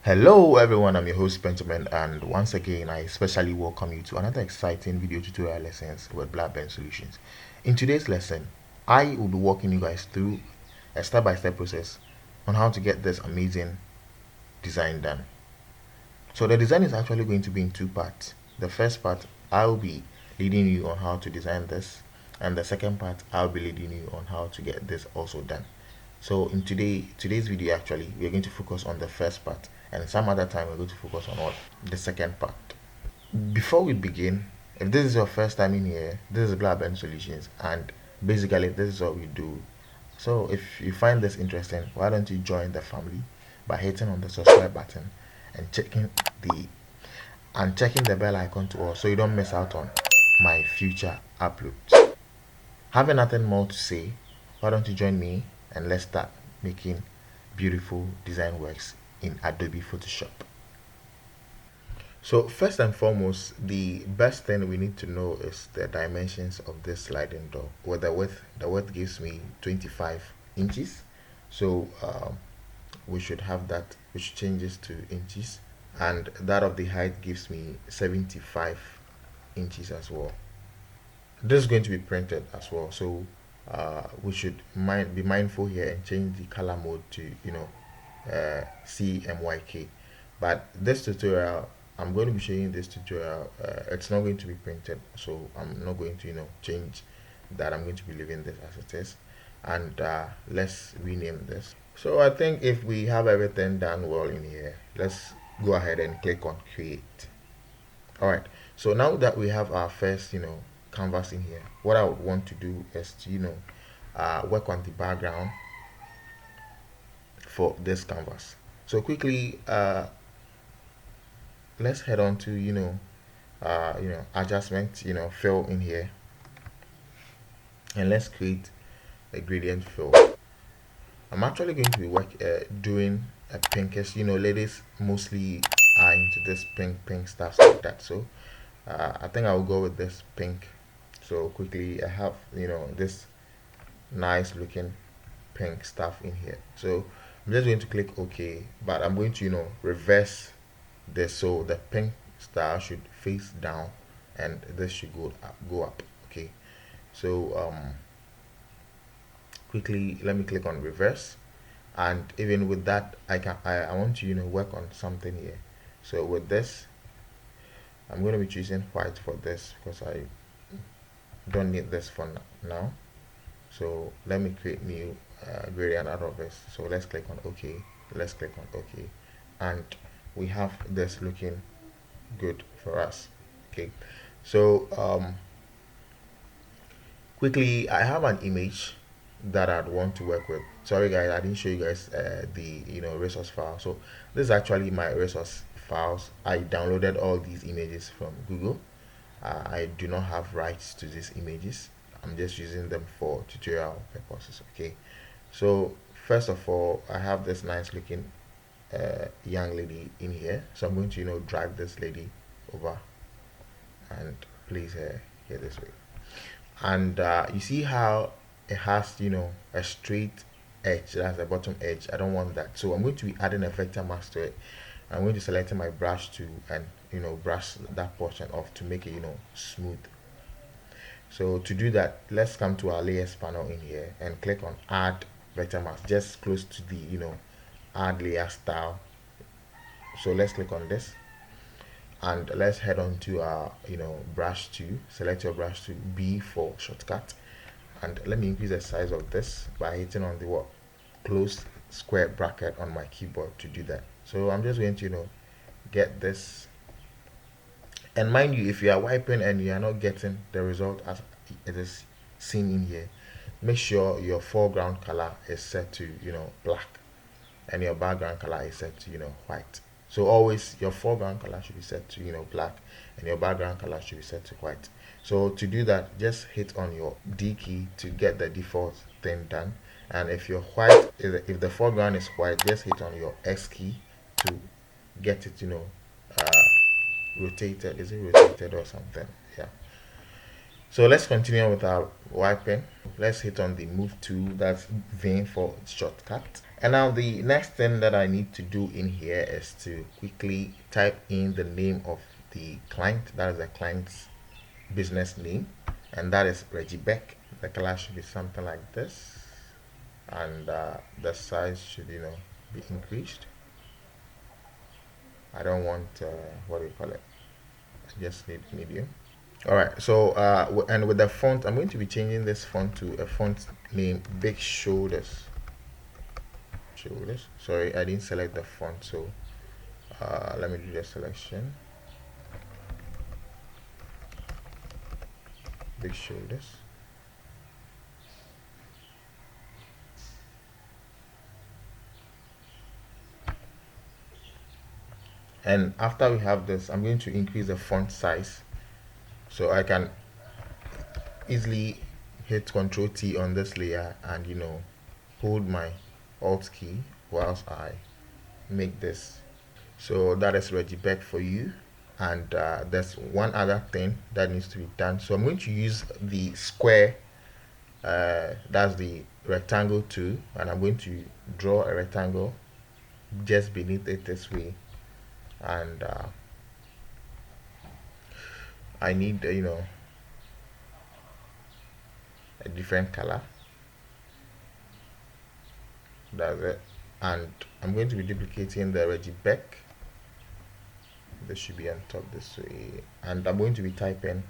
Hello everyone, I'm your host Benjamin, and once again I especially welcome you to another exciting video tutorial lessons with BlabenSolutions. In today's lesson, I will be walking you guys through a step-by-step process on how to get this amazing design done. So the design is actually going to be in two parts. The first part, I'll be leading you on how to design this, and the second part, I'll be leading you on how to get this also done. So in today's video, actually we're going to focus on the first part, and some other time we're going to focus on what the second part. Before we begin, if this is your first time in here, this is BlabenSolutions, and basically this is what we do. So if you find this interesting, why don't you join the family by hitting on the subscribe button and checking the bell icon to all, so you don't miss out on my future uploads. Having nothing more to say, why don't you join me and let's start making beautiful design works in Adobe Photoshop. So first and foremost, the best thing we need to know is the dimensions of this sliding door. With the width gives me 25 inches. So we should have that, which changes to inches, and that of the height gives me 75 inches as well. This is going to be printed as well, so we should be mindful here and change the color mode to CMYK. But this tutorial, I'm going to be showing this tutorial, it's not going to be printed, so I'm not going to change that. I'm going to be leaving this as it is, and let's rename this. So I think if we have everything done well in here, let's go ahead and click on create. All right, so now that we have our first canvas in here, what I would want to do is to work on the background for this canvas. So quickly, let's head on to adjustment, fill in here, and let's create a gradient fill. I'm actually going to be doing a pinkish, ladies mostly are into this pink stuff like that, so I think I will go with this pink. So quickly, I have this nice looking pink stuff in here, so I'm just going to click OK, but I'm going to reverse this, so the pink style should face down and this should go up. Okay, so quickly let me click on reverse, and even with that I want to work on something here. So with this, I'm going to be choosing white for this because I don't need this for now. So let me create new gradient out of this. So let's click on OK, let's click on OK, and we have this looking good for us. Okay, so quickly, I have an image that I'd want to work with. Sorry guys, I didn't show you guys the resource file. So this is actually my resource files. I downloaded all these images from Google. I do not have rights to these images. I'm just using them for tutorial purposes. Okay, so first of all, I have this nice looking young lady in here, so I'm going to drag this lady over and place her here this way. And you see how it has a straight edge, that's the bottom edge. I don't want that, so I'm going to be adding a vector mask to it. I'm going to select my brush tool and brush that portion off to make it smooth. So to do that, let's come to our layers panel in here and click on add vector mask, just close to the add layer style. So let's click on this and let's head on to our brush tool. Select your brush tool, B for shortcut, and let me increase the size of this by hitting on the close square bracket on my keyboard to do that. So I'm just going to get this, and mind you, if you are wiping and you are not getting the result as it is seen in here, make sure your foreground color is set to black and your background color is set to white. So always your foreground color should be set to black and your background color should be set to white. So to do that, just hit on your D key to get the default thing done, and if the foreground is white, just hit on your X key to get it rotated. Is it rotated or something? Yeah. So let's continue with our wiping. Let's hit on the move tool, that's V for shortcut, And now the next thing that I need to do in here is to quickly type in the name of the client. That is the client's business name, and that is Reggie Beck. The color should be something like this, and the size should be increased. I don't want what do you call it, I just need medium. All right, so and with the font, I'm going to be changing this font to a font name Big Shoulders. Sorry, I didn't select the font, so let me do the selection. Big Shoulders. And after we have this, I'm going to increase the font size, so I can easily hit Ctrl T on this layer and hold my Alt key whilst I make this. So that is Reggie Beck for you. And there's one other thing that needs to be done. So I'm going to use the square, that's the rectangle tool, and I'm going to draw a rectangle just beneath it this way. And I need a different color. That's it. And I'm going to be duplicating the Reggie Beck. This should be on top this way, and I'm going to be typing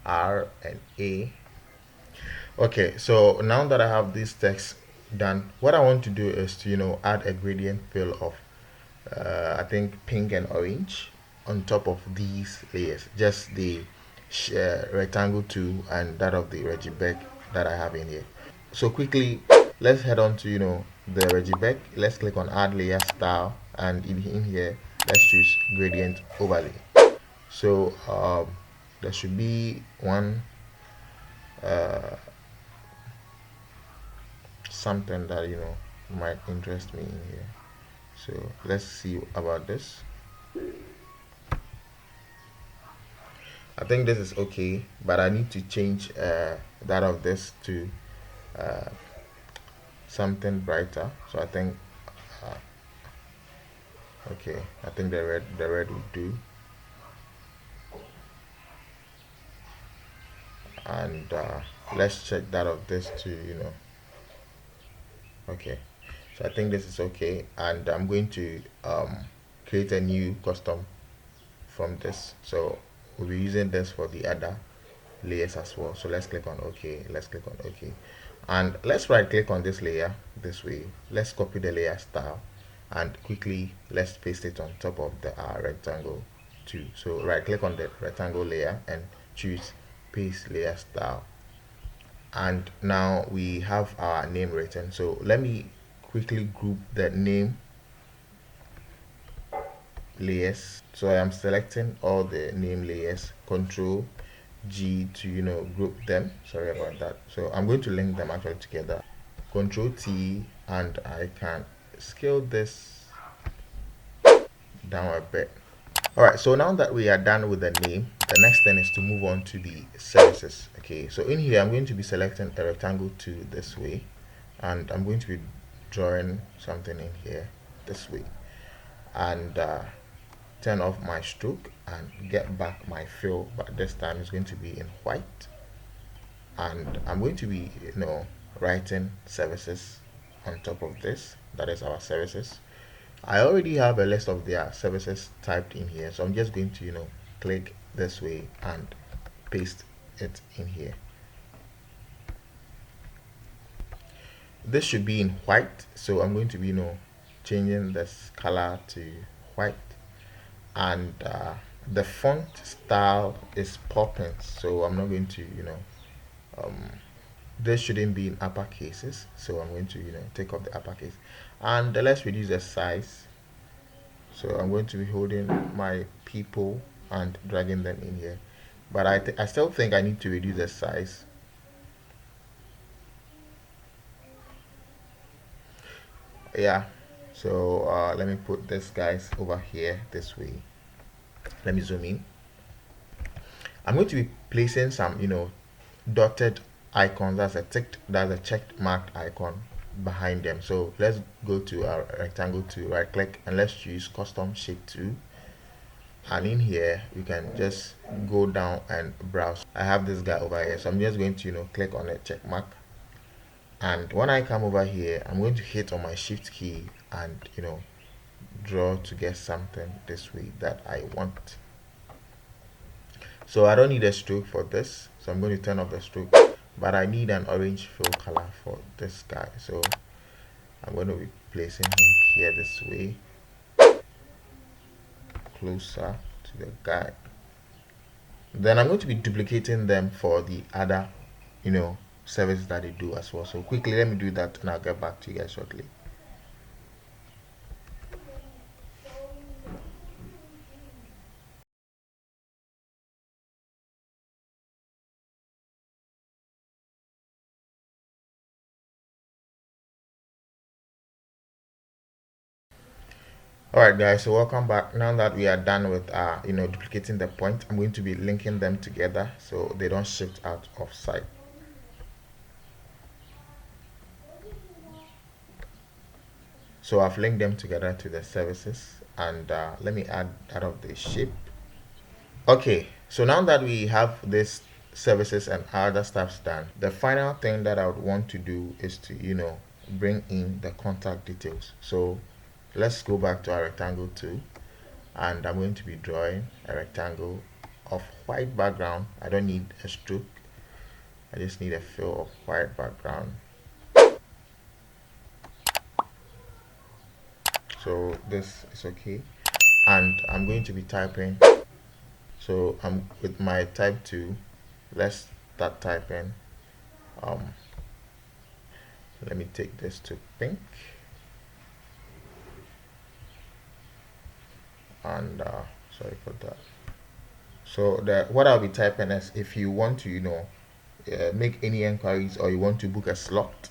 R and A. Okay, so now that I have this text done, what I want to do is to add a gradient fill of I think pink and orange on top of these layers, just the rectangle 2 and that of the Reggie Beck that I have in here. So quickly, let's head on to the Reggie Beck. Let's click on add layer style, and in here let's choose gradient overlay. So there should be one something that might interest me in here. So let's see about this. I think this is okay, but I need to change that of this to something brighter. So I think okay, I think the red will do. And let's check that of this to okay, so I think this is okay, and I'm going to create a new custom from this. So we'll be using this for the other layers as well. So let's click on OK. Let's click on OK, and let's right click on this layer this way. Let's copy the layer style and quickly let's paste it on top of the rectangle 2. So right click on the rectangle layer and choose paste layer style, and now we have our name written. So let me quickly group the name layers. So I am selecting all the name layers, Control G to group them. Sorry about that. So I'm going to link them actually together, Control T, and I can scale this down a bit. All right, so now that we are done with the name, the next thing is to move on to the services. Okay, so in here I'm going to be selecting a rectangle 2 this way, and I'm going to be drawing something in here this way, and turn off my stroke and get back my fill, but this time it's going to be in white, and I'm going to be writing services on top of this. That is our services. I already have a list of their services typed in here, so I'm just going to click this way and paste it in here. This should be in white, so I'm going to be changing this color to white, and the font style is popping, so I'm not going to this shouldn't be in upper cases, so I'm going to take off the uppercase, and let's reduce the size. So I'm going to be holding my people and dragging them in here, but I still think I need to reduce the size. Yeah, so let me put this guys over here this way. Let me zoom in. I'm going to be placing some dotted icons. That's a checked marked icon behind them. So let's go to our rectangle tool, right click, and let's choose custom shape tool. And in here we can just go down and browse. I have this guy over here, so I'm just going to click on a check mark, and when I come over here I'm going to hit on my shift key and draw to get something this way that I want. So I don't need a stroke for this, so I'm going to turn off the stroke, but I need an orange fill color for this guy, so I'm going to be placing him here this way, closer to the guy. Then I'm going to be duplicating them for the other service that they do as well. So quickly let me do that and I'll get back to you guys shortly. Alright guys, so welcome back. Now that we are done with duplicating the point, I'm going to be linking them together so they don't shift out of sight. So I've linked them together to the services, and let me add out of the shape. Okay, so now that we have this services and other stuffs done, the final thing that I would want to do is to bring in the contact details. So let's go back to our rectangle tool, and I'm going to be drawing a rectangle of white background. I don't need a stroke, I just need a fill of white background. So this is okay, and I'm going to be typing. So I'm with my type 2. Let's start typing. Let me take this to pink, and sorry for that. So what I'll be typing is, if you want to make any inquiries or you want to book a slot,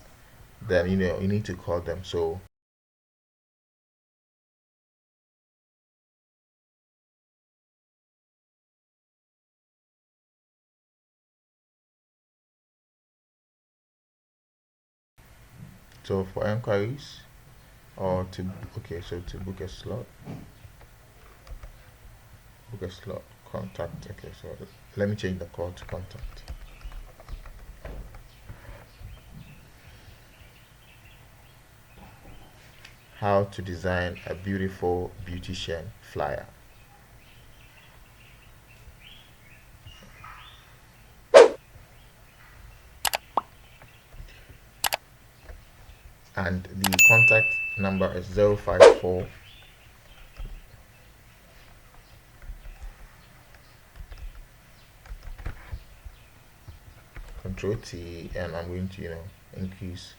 then you need to call them. So for inquiries or to book a slot, contact. Okay, so let me change the call to contact. How to design a beautiful beautician flyer. And the contact number is 054 Control T, and I'm going to increase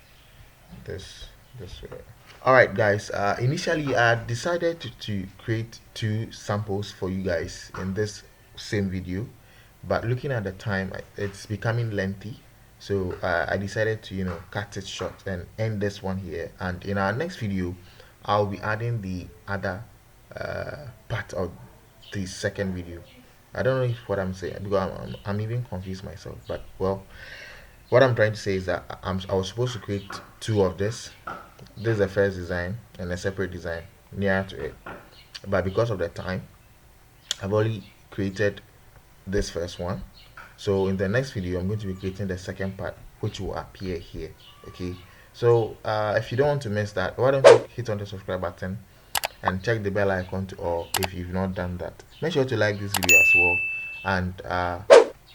this way. Alright guys, initially I decided to create 2 samples for you guys in this same video, but looking at the time it's becoming lengthy, so I decided to cut it short and end this one here, and in our next video I'll be adding the other part of the second video. I don't know if what I'm saying, because I'm even confused myself, but well, what I'm trying to say is that I was supposed to create 2 of this. This is the first design and a separate design near to it, but because of the time I've already created this first one. So in the next video I'm going to be creating the second part, which will appear here. Okay, so if you don't want to miss that, why don't you hit on the subscribe button and check the bell icon to all if you've not done that. Make sure to like this video as well, and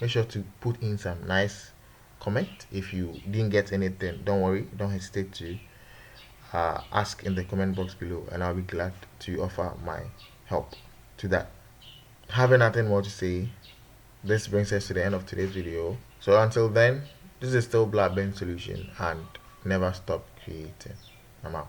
make sure to put in some nice comment. If you didn't get anything, don't worry, don't hesitate to ask in the comment box below, and I'll be glad to offer my help to that. Having nothing more to say, this brings us to the end of today's video. So until then, this is still BlabenSolutions, and never stop creating. I'm out.